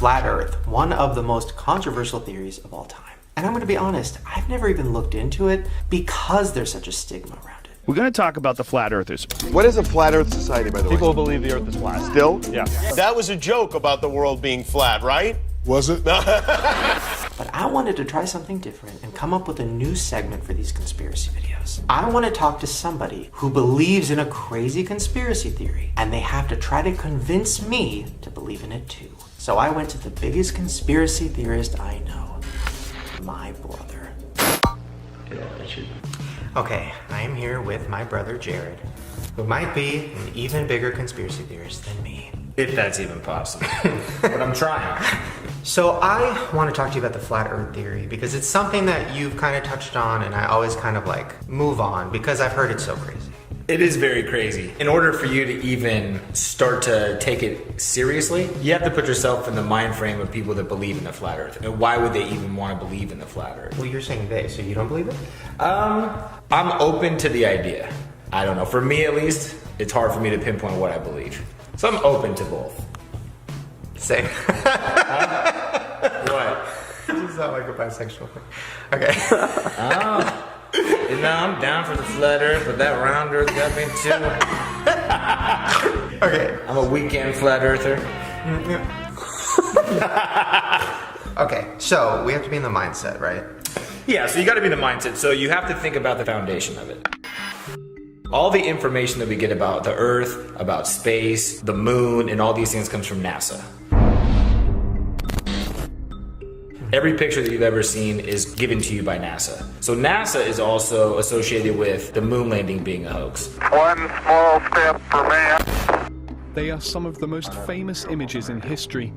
flat Earth, one of the most controversial theories of all time. And I'm going to be honest, I've never even looked into it because there's such a stigma around it. We're going to talk about the flat earthers. What is a flat Earth society, by the way? People believe the Earth is flat. Still? Yeah. That was a joke about the world being flat, right? Was it? But I wanted to try something different and come up with a new segment for these conspiracy videos. I want to talk to somebody who believes in a crazy conspiracy theory, and they have to try to convince me to believe in it too. So I went to the biggest conspiracy theorist I know, my brother. Okay, I am here with my brother Jared, who might be an even bigger conspiracy theorist than me. If that's even possible. But I'm trying. So I want to talk to you about the flat earth theory because it's something that you've kind of touched on and I always kind of like move on because I've heard it's so crazy. It is very crazy. In order for you to even start to take it seriously, you have to put yourself in the mind frame of people that believe in the flat earth. And why would they even want to believe in the flat earth? Well, you're saying they, so you don't believe it? I'm open to the idea. I don't know. For me, at least, it's hard for me to pinpoint what I believe. So I'm open to both. Same. What? You sound like a bisexual. Okay. Oh. You know, I'm down for the flat earth, but that round earth got me too. Okay. I'm a weekend flat earther. Okay, so we have to be in the mindset, right? Yeah, so you gotta be in the mindset. So you have to think about the foundation of it. All the information that we get about the Earth, about space, the moon, and all these things comes from NASA. Every picture that you've ever seen is given to you by NASA. So NASA is also associated with the moon landing being a hoax. One small step for man. They are some of the most famous images in history.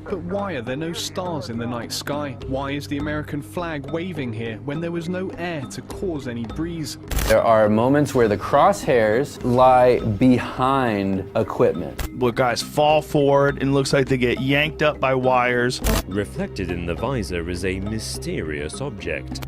But why are there no stars in the night sky? Why is the American flag waving here when there was no air to cause any breeze? There are moments where the crosshairs lie behind equipment. Where guys fall forward and looks like they get yanked up by wires. Reflected in the visor is a mysterious object.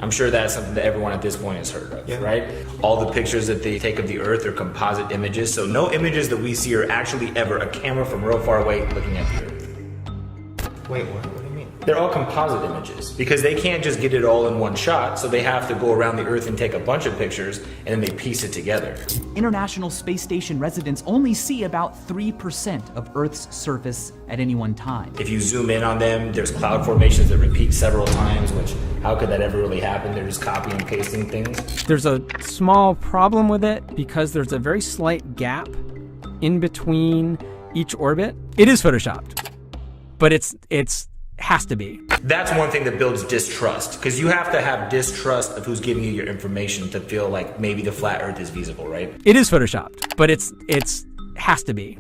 I'm sure that's something that everyone at this point has heard of, right? All the pictures that they take of the Earth are composite images, so no images that we see are actually ever a camera from real far away looking at the Earth. Wait, what do you mean? They're all composite images because they can't just get it all in one shot, so they have to go around the Earth and take a bunch of pictures and then they piece it together. International Space Station residents only see about 3% of Earth's surface at any one time. If you zoom in on them, there's cloud formations that repeat several times, which how could that ever really happen? They're just copying and pasting things. There's a small problem with it because there's a very slight gap in between each orbit. It is photoshopped, but it's has to be. That's one thing that builds distrust, because you have to have distrust of who's giving you your information to feel like maybe the flat Earth is feasible, right? It is photoshopped, but it's has to be.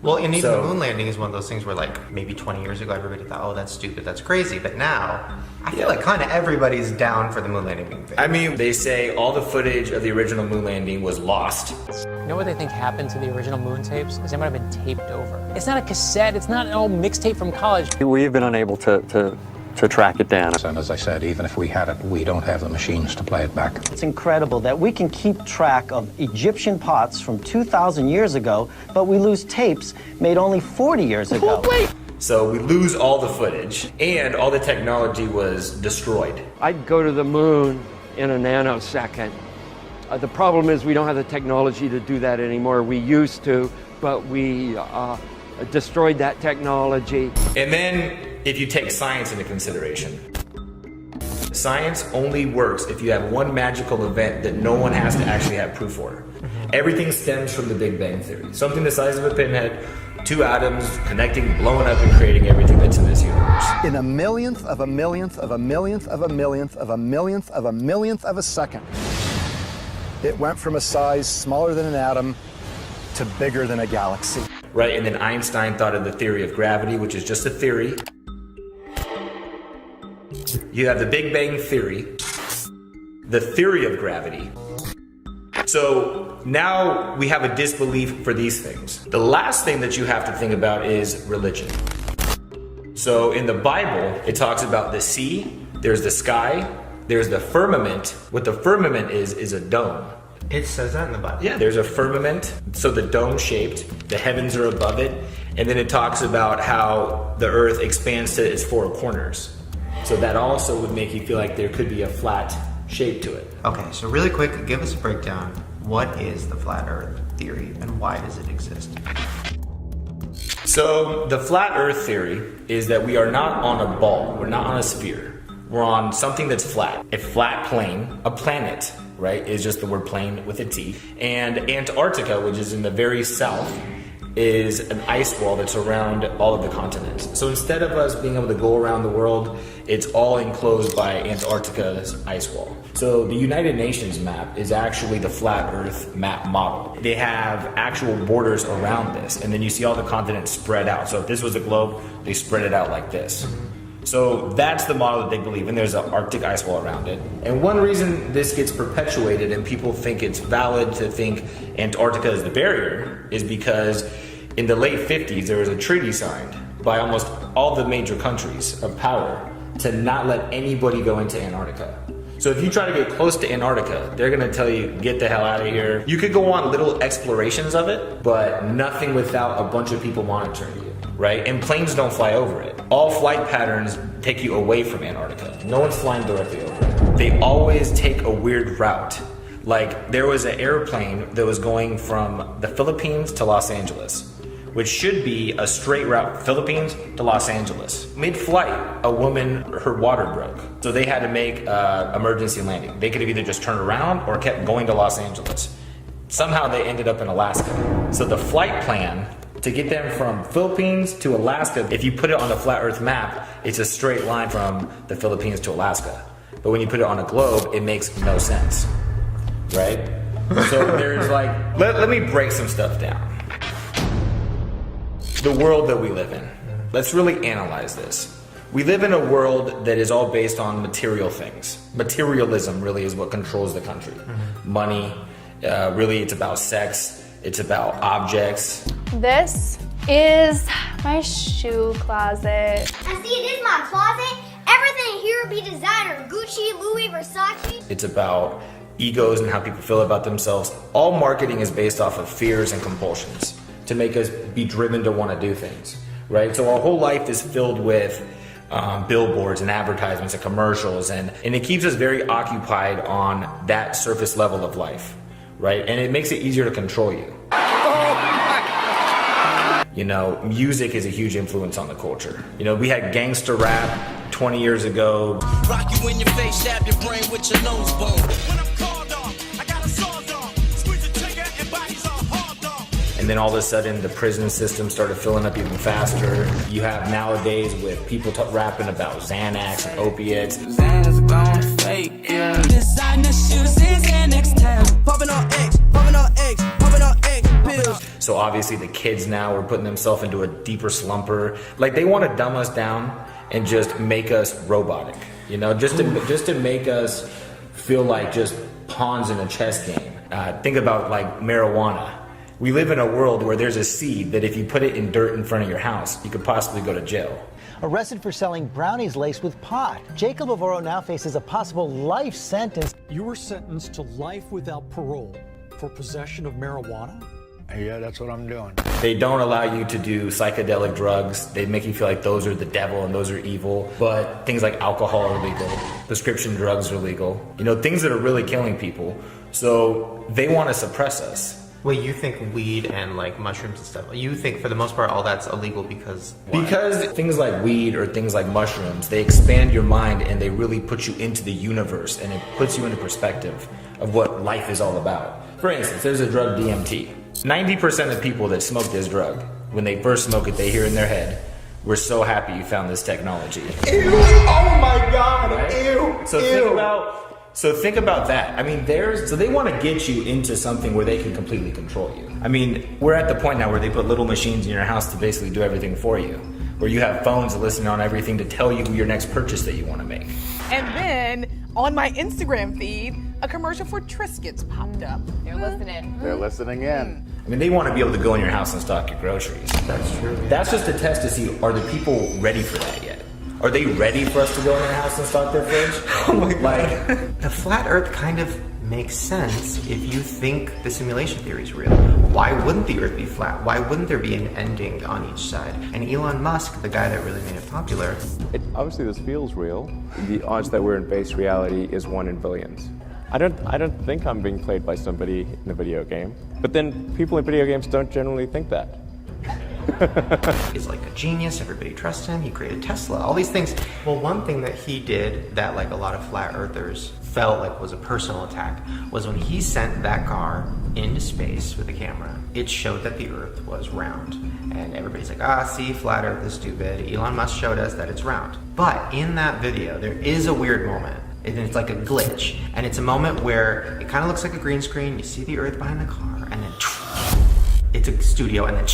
Well, and even the moon landing is one of those things where, like, maybe 20 years ago, everybody thought, oh, that's stupid, that's crazy. But now, I feel like kind of everybody's down for the moon landing being fake. I mean, they say all the footage of the original moon landing was lost. You know what they think happened to the original moon tapes? Is they might have been taped over. It's not a cassette, it's not an old mixtape from college. We've been unable to track it down. And as I said, even if we had it, we don't have the machines to play it back. It's incredible that we can keep track of Egyptian pots from 2,000 years ago, but we lose tapes made only 40 years ago. So we lose all the footage, and all the technology was destroyed. I'd go to the moon in a nanosecond. The problem is we don't have the technology to do that anymore. We used to, but we destroyed that technology. And then, if you take science into consideration, science only works if you have one magical event that no one has to actually have proof for. Everything stems from the Big Bang Theory. Something the size of a pinhead, two atoms connecting, blowing up, and creating everything that's in this universe. In a millionth of a millionth of a millionth of a millionth of a millionth of a millionth of a second, it went from a size smaller than an atom to bigger than a galaxy. Right, and then Einstein thought of the theory of gravity, which is just a theory. You have the Big Bang Theory, the theory of gravity. So now we have a disbelief for these things. The last thing that you have to think about is religion. So in the Bible, it talks about the sea, there's the sky, there's the firmament. What the firmament is a dome. It says that in the Bible. Yeah, there's a firmament, so the dome shaped, the heavens are above it, and then it talks about how the earth expands to its four corners. So that also would make you feel like there could be a flat shape to it. Okay, so really quick, give us a breakdown. What is the flat earth theory and why does it exist? So the flat earth theory is that we are not on a ball, we're not on a sphere. We're on something that's flat. A flat plane, a planet, right, is just the word plane with a T. And Antarctica, which is in the very south, is an ice wall that's around all of the continents. So instead of us being able to go around the world, it's all enclosed by Antarctica's ice wall. So the United Nations map is actually the flat earth map model. They have actual borders around this, and then you see all the continents spread out. So if this was a globe, they spread it out like this. So that's the model that they believe, and there's an Arctic ice wall around it. And one reason this gets perpetuated and people think it's valid to think Antarctica is the barrier is because in the late 50s there was a treaty signed by almost all the major countries of power to not let anybody go into Antarctica. So if you try to get close to Antarctica, they're gonna tell you, get the hell out of here. You could go on little explorations of it, but nothing without a bunch of people monitoring you, right? And planes don't fly over it. All flight patterns take you away from Antarctica. No one's flying directly over it. They always take a weird route. Like there was an airplane that was going from the Philippines to Los Angeles, which should be a straight route, Philippines to Los Angeles. Mid-flight, a woman, her water broke. So they had to make emergency landing. They could have either just turned around or kept going to Los Angeles. Somehow they ended up in Alaska. So the flight plan to get them from Philippines to Alaska, if you put it on the flat earth map, it's a straight line from the Philippines to Alaska. But when you put it on a globe, it makes no sense, right? So there's like, let me break some stuff down. The world that we live in. Let's really analyze this. We live in a world that is all based on material things. Materialism really is what controls the country. Money, really it's about sex, it's about objects. This is my shoe closet. I see it is my closet. Everything here would be designer. Gucci, Louis, Versace. It's about egos and how people feel about themselves. All marketing is based off of fears and compulsions to make us be driven to want to do things, right? So our whole life is filled with billboards and advertisements and commercials, and it keeps us very occupied on that surface level of life, right? And it makes it easier to control you. You know, music is a huge influence on the culture. You know, we had gangster rap 20 years ago. Rock you in your face, stab your brain with your nose bone. When I'm called off, I got a sawed off. Squeeze the trigger and bodies are hard off. And then all of a sudden the prison system started filling up even faster. You have nowadays with people rapping about Xanax and opiates. Xanax gone fake, yeah. Designer shoes is Xanax time. Popping on X, popping on X, popping on X pills. So obviously the kids now are putting themselves into a deeper slumper. Like they want to dumb us down and just make us robotic, you know, just to make us feel like just pawns in a chess game. Think about like marijuana. We live in a world where there's a seed that if you put it in dirt in front of your house, you could possibly go to jail. Arrested for selling brownies laced with pot. Jacob Avoro now faces a possible life sentence. You were sentenced to life without parole for possession of marijuana? Yeah, that's what I'm doing. They don't allow you to do psychedelic drugs. They make you feel like those are the devil and those are evil. But things like alcohol are legal. Prescription drugs are legal. You know, things that are really killing people. So they want to suppress us. Wait, you think weed and like mushrooms and stuff, you think for the most part all that's illegal because what? Because things like weed or things like mushrooms, they expand your mind and they really put you into the universe and it puts you into perspective of what life is all about. For instance, there's a drug DMT. 90% of people that smoke this drug, when they first smoke it, they hear in their head, "We're so happy you found this technology." Ew! Oh my God! Right? Ew! So think about that. I mean, so they want to get you into something where they can completely control you. I mean, we're at the point now where they put little machines in your house to basically do everything for you, where you have phones that listen on everything to tell you your next purchase that you want to make. And then on my Instagram feed, a commercial for Triscuits popped up. They're listening. They're listening in. I mean, they want to be able to go in your house and stock your groceries. That's true. That's just a test to see, are the people ready for that yet? Are they ready for us to go in their house and stock their fridge? Oh my God. The flat earth kind of makes sense if you think the simulation theory is real. Why wouldn't the Earth be flat? Why wouldn't there be an ending on each side? And Elon Musk, the guy that really made it popular. Obviously this feels real. The odds that we're in base reality is 1 in billions. I don't think I'm being played by somebody in a video game. But then people in video games don't generally think that. He's like a genius, everybody trusts him, he created Tesla, all these things. Well, one thing that he did that like a lot of flat earthers felt like was a personal attack was when he sent that car into space with a camera, it showed that the Earth was round. And everybody's like, ah, see, flat Earth is stupid. Elon Musk showed us that it's round. But in that video, there is a weird moment. And it's like a glitch. And it's a moment where it kind of looks like a green screen. You see the Earth behind the car, and then it's a studio, and then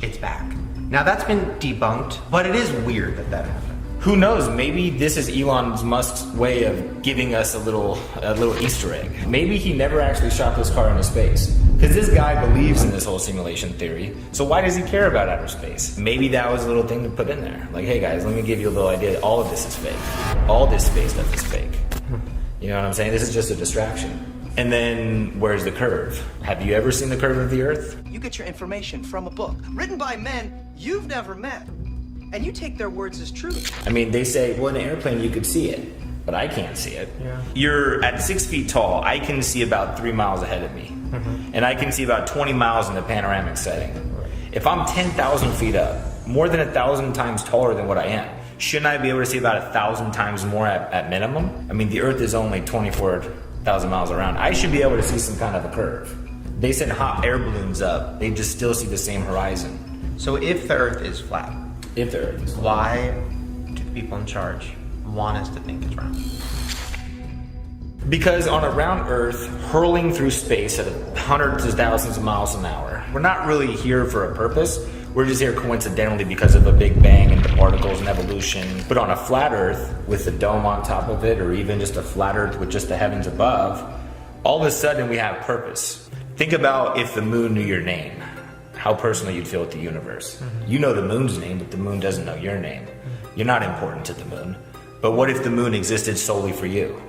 it's back. Now that's been debunked, but it is weird that that happened. Who knows? Maybe this is Elon Musk's way of giving us a little Easter egg. Maybe he never actually shot this car into space. Because this guy believes in this whole simulation theory, so why does he care about outer space? Maybe that was a little thing to put in there. Like, hey guys, let me give you a little idea. All of this is fake. All this space stuff is fake. You know what I'm saying? This is just a distraction. And then, where's the curve? Have you ever seen the curve of the Earth? You get your information from a book written by men you've never met, and you take their words as truth. I mean, they say, well, in an airplane you could see it, but I can't see it. Yeah. You're at 6 feet tall. I can see about 3 miles ahead of me. And I can see about 20 miles in the panoramic setting. If I'm 10,000 feet up, more than 1,000 times taller than what I am, shouldn't I be able to see about 1,000 times more at minimum? I mean, the Earth is only 24,000 miles around. I should be able to see some kind of a curve. They send hot air balloons up. They just still see the same horizon. So if the Earth is flat, if the Earth is flat, why do the people in charge want us to think it's round? Because on a round Earth, hurling through space at hundreds of thousands of miles an hour, we're not really here for a purpose. We're just here coincidentally because of a Big Bang and the particles and evolution. But on a flat Earth with a dome on top of it, or even just a flat Earth with just the heavens above, all of a sudden we have purpose. Think about if the moon knew your name, how personal you'd feel with the universe. You know the moon's name, but the moon doesn't know your name. You're not important to the moon. But what if the moon existed solely for you?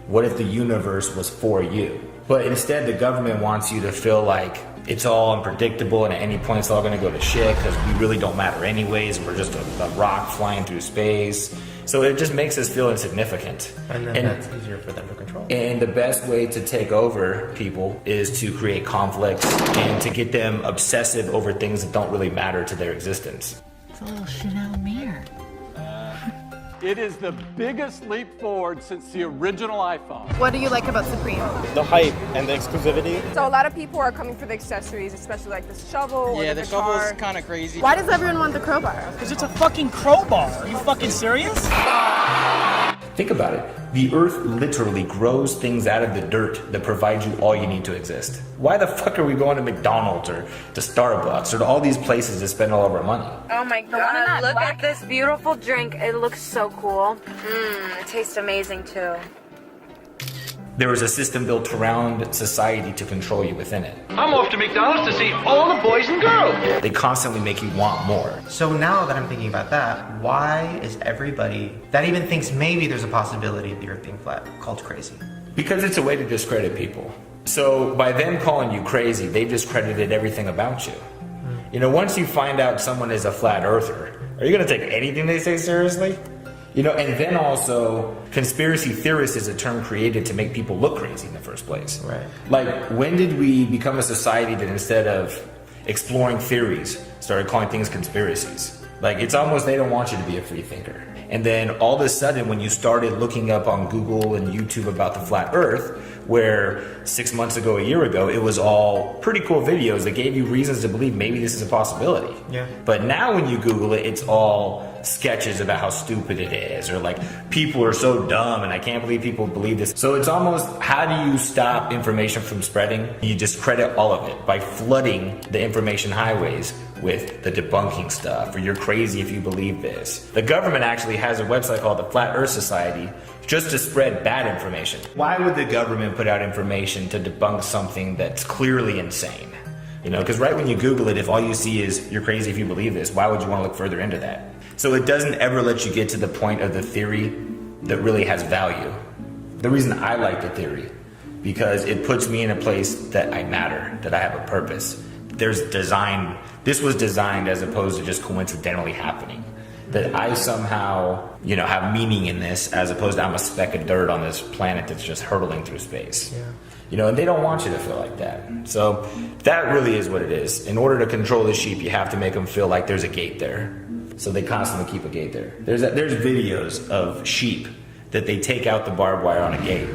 What if the universe was for you? But instead, the government wants you to feel like it's all unpredictable and at any point it's all going to go to shit because we really don't matter anyways. We're just a rock flying through space. So it just makes us feel insignificant. And then that's easier for them to control. And the best way to take over people is to create conflict and to get them obsessive over things that don't really matter to their existence. It's a little Chanel mirror. It is the biggest leap forward since the original iPhone. What do you like about Supreme? The hype and the exclusivity. So a lot of people are coming for the accessories, especially like the shovel or the shovel is kind of crazy. Why does everyone want the crowbar? Because it's a fucking crowbar. Are you fucking serious? Think about it. The Earth literally grows things out of the dirt that provide you all you need to exist. Why the fuck are we going to McDonald's or to Starbucks or to all these places to spend all of our money? Oh my god, look at this beautiful drink. It looks so cool. It tastes amazing too. There was a system built around society to control you within it. I'm off to McDonald's to see all the boys and girls. They constantly make you want more. So now that I'm thinking about that, why is everybody that even thinks maybe there's a possibility of the Earth being flat called crazy? Because it's a way to discredit people. So by them calling you crazy, they've discredited everything about you. You know, once you find out someone is a flat earther, are you going to take anything they say seriously? You know, and then also, conspiracy theorist is a term created to make people look crazy in the first place. Right. Like, when did we become a society that instead of exploring theories, started calling things conspiracies? Like, it's almost they don't want you to be a free thinker. And then all of a sudden, when you started looking up on Google and YouTube about the flat Earth, where 6 months ago, a year ago, it was all pretty cool videos that gave you reasons to believe maybe this is a possibility. Yeah. But now when you Google it, it's all sketches about how stupid it is, or like people are so dumb and I can't believe people believe this. So it's almost, how do you stop information from spreading? You discredit all of it by flooding the information highways with the debunking stuff, or you're crazy if you believe this. The government actually has a website called the Flat Earth Society just to spread bad information. Why would the government put out information to debunk something that's clearly insane? You know, because right when you Google it, if all you see is you're crazy if you believe this, why would you want to look further into that? So it doesn't ever let you get to the point of the theory that really has value. The reason I like the theory, because it puts me in a place that I matter, that I have a purpose. This was designed as opposed to just coincidentally happening. That I somehow, have meaning in this, as opposed to I'm a speck of dirt on this planet that's just hurtling through space. Yeah. And they don't want you to feel like that. So that really is what it is. In order to control the sheep, you have to make them feel like there's a gate there. So they constantly keep a gate there. There's videos of sheep that they take out the barbed wire on a gate,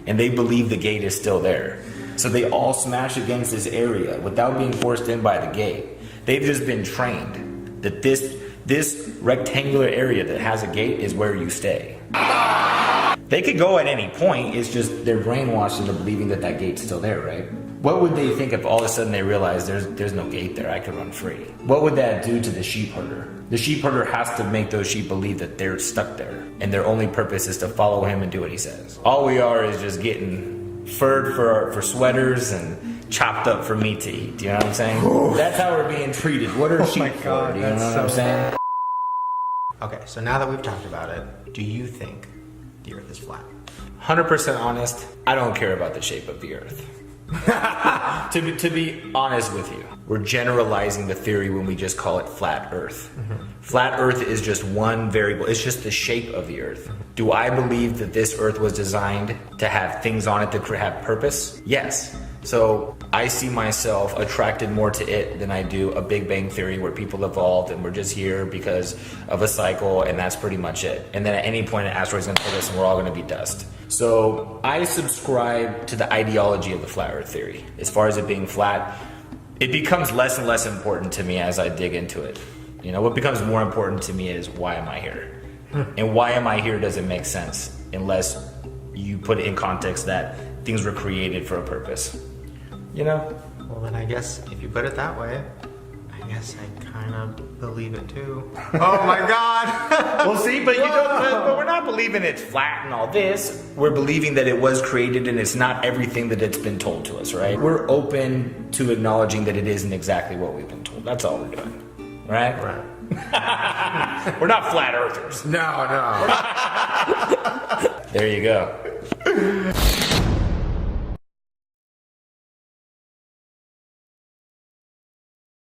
and they believe the gate is still there. So they all smash against this area without being forced in by the gate. They've just been trained that this rectangular area that has a gate is where you stay. They could go at any point, it's just they're brainwashed into believing that that gate's still there, right? What would they think if all of a sudden they realize there's no gate there, I could run free? What would that do to the sheep herder? The sheep herder has to make those sheep believe that they're stuck there, and their only purpose is to follow him and do what he says. All we are is just getting furred for sweaters and chopped up for meat to eat. Do you know what I'm saying? That's how we're being treated. What are sheep for? Do you know what I'm saying? Okay, so now that we've talked about it, do you think the Earth is flat? 100% honest, I don't care about the shape of the Earth. to be honest with you, we're generalizing the theory when we just call it flat Earth. Flat Earth is just one variable. It's just the shape of the Earth. Do I believe that this Earth was designed to have things on it that could have purpose? Yes. So I see myself attracted more to it than I do a Big Bang Theory where people evolved and we're just here because of a cycle and that's pretty much it. And then at any point an asteroid's gonna hit us and we're all gonna be dust. So I subscribe to the ideology of the flat Earth theory. As far as it being flat, it becomes less and less important to me as I dig into it. What becomes more important to me is why am I here? And why am I here doesn't make sense unless you put it in context that things were created for a purpose. Well, then I guess if you put it that way, I guess I kind of believe it too. Oh my God! Well, see, but but we're not believing it's flat and all this. We're believing that it was created and it's not everything that it's been told to us, right? We're open to acknowledging that it isn't exactly what we've been told. That's all we're doing, right? Right. We're not flat earthers. No. There you go.